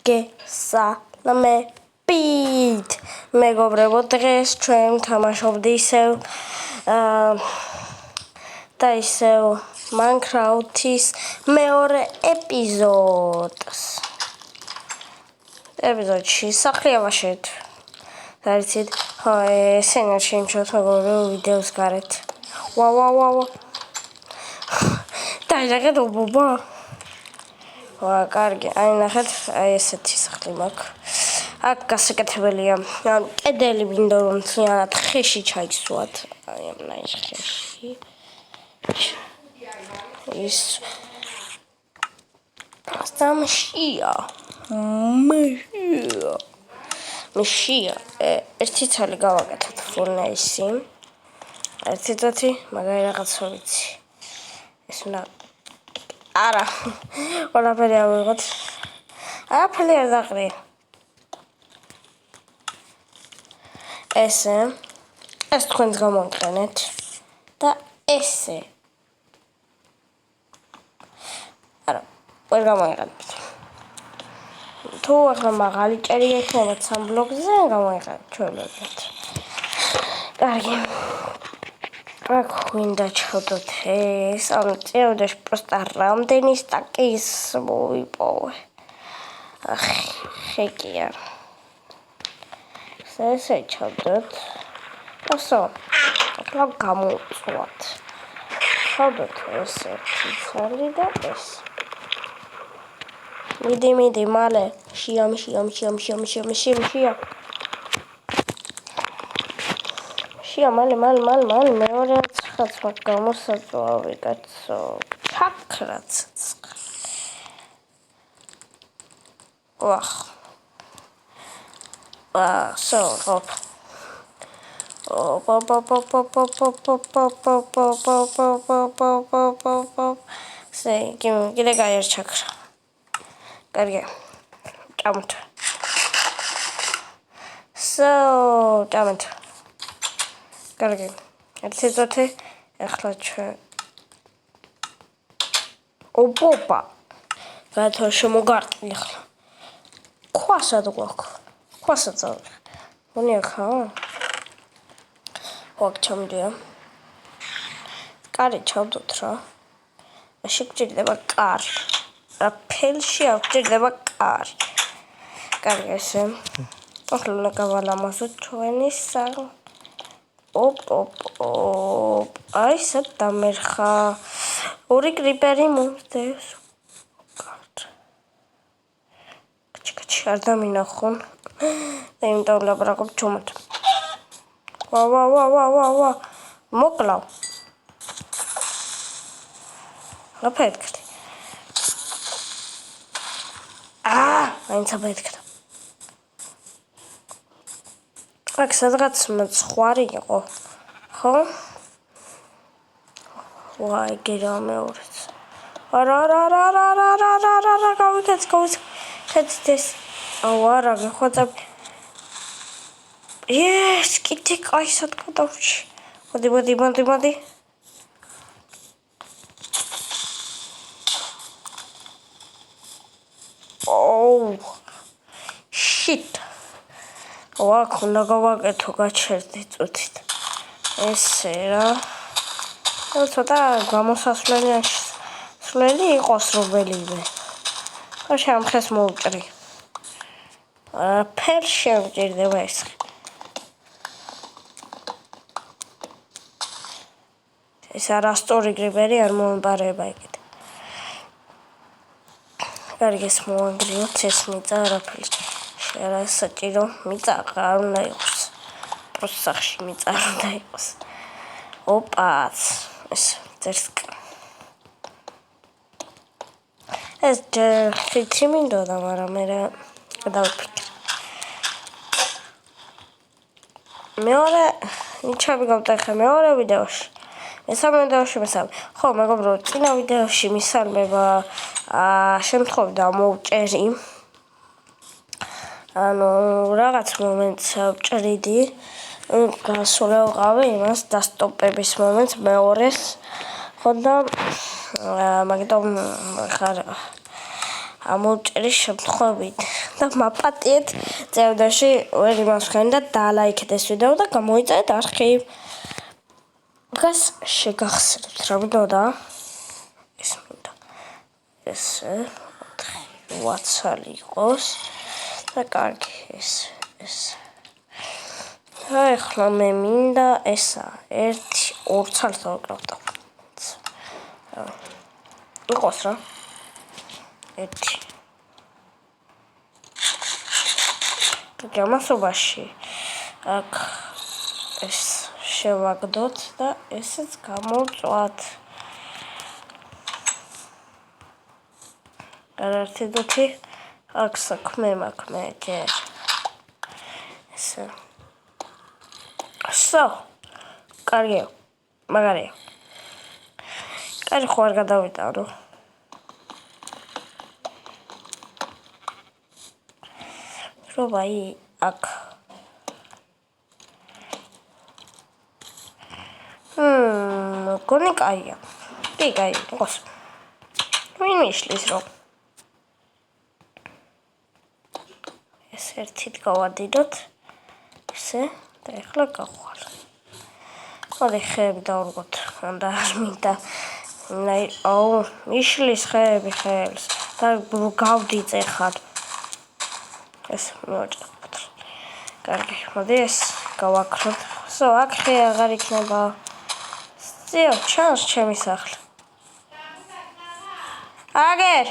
მოგესალმებით მეგობრებო დღეს ჩვენ ვთამაშობთ ისევ და ისევ Minecraft-ის მეორე ეპიზოდს ეპიზოდში სახლი-ავაშეთ დაიცით ესენა შემჩოთ მეგობრებო ვიდეოს გარეთ ვა დაიძახეთ უბობა კარგი, აი ნახეთ, აი ესეთი სახლი მაქვს. აქ გასაკეთებელია. კედელი მინდა რომ მთლიანად ხეში ჩაისვათ. აი ამნაირ ხეში. ის სამშია. მშია. ერთი ცალი გავაკეთოთ ფურნეისი. ერთი წუთი, მაგარი რაღაცა ვიცი. ეს უნდა არა, ყველაფერი ავიღოთ. არაფერი არ დაყრია. ეს თქვენს გამოვიყენეთ და ესე. არა, ვერ გამოვიყენეთ. თუ ახლა მაღალი ჭერი ექნებათ სამ ბლოკზე, გამოვიყენეთ ჩვენებად. კარგი. აქ მინდა ჩოდოთ ეს, ამ წევდეში პროსტა რამდენი სტაკის მოვიპოვე. ხეკია. ესე ჩოდოთ. ასო, ახლა გამოვწვათ. ჩოდოთ ესე ცალი და ეს. მიდი, მალე. შია. შია, მალე, მეორე ცხაც მაგ გამოსაწვა ვიკაცო. ჩაქრაც. So, hop. Say, give me a chakra. Carga. Jump. So, jump. Carga. It's okay. Opa. That's how she moved. Quasa the walk. Quasa the when you come. Walk chum dear. Got it chopped to throw. A ship did the car. A pale ship did the car. Cargasm. Not like a valamas 20 sang. Op. I said Tamirha. Uric repairing monsters. Ardaminahon. The intolerable Bracop Chumat. Wow. Moklau. A pet. I'm a pet. Axadrats met squatting. Huh? Why get on my words? Go. Catch this. What up? Yes, take ice at Kodosh. Body. Oh, shit. Walk on the go get to catch it. Essera. Also, that Gamos has slowly cost of believe. I shall have smoked. Persian did the west. It's a story very and more by it. Gotta get small and green test me that up. Shall I set it on me that around nails? Prosash me that nails. Oh, paths. There's the 15 minutes of Maramera without pick. მეორე ნიჩაბი გავტეხე მეორე ვიდეოში. მესამე ვიდეოში მესამე. ხო, მეგობრო, წინა ვიდეოში მისალმება შემთხვევით მოვჭერი. ანუ რაღაც მომენტს ვჭრიდი. გასულევყავი იმას დასტოპების მომენტს მეორეს. ხო და მაგიტომ ხარ ამოუჭერის შემთხვევით და მაპატიეთ წევდაში ვერ იმას ხენ და დალაიქეთ ეს ვიდეო და გამოიწერეთ არქივ. დღეს შეგახსენებთ რა მინდოდა ეს მინდა ესე ვაცალი იყოს და კარგი ეს ახლა მე მინდა ესა 1-2 ცალს დავკრავდა იყოს რა 1 გამასობაში აქ ეს შევაგდოთ და ესეც გამოვწვათ არერთი დუთი აქ საქმე მაქვს მე ჯერ ესე So, კარგია, მაგარია. კარი ხო არ გადავიტანო. პრობაი აქ. გონი კაია. კი, კაი, იყოს. ვინ მიშლის რომ? ეს ერთით გავადიდოთ. ესე და ეხლა გავხვალ. მოდი ხეები დავრგოთ. და არ მინდა. აუ, მიშლის ხეები ხელს. და გავდიწე ხარ. ეს მოაჭრებთ. კარგი, მოდი ეს გავაქროთ. სო, აქ ხე აღარ იქნება. ზიო, ჩანს ჩემი სახლი. აგერ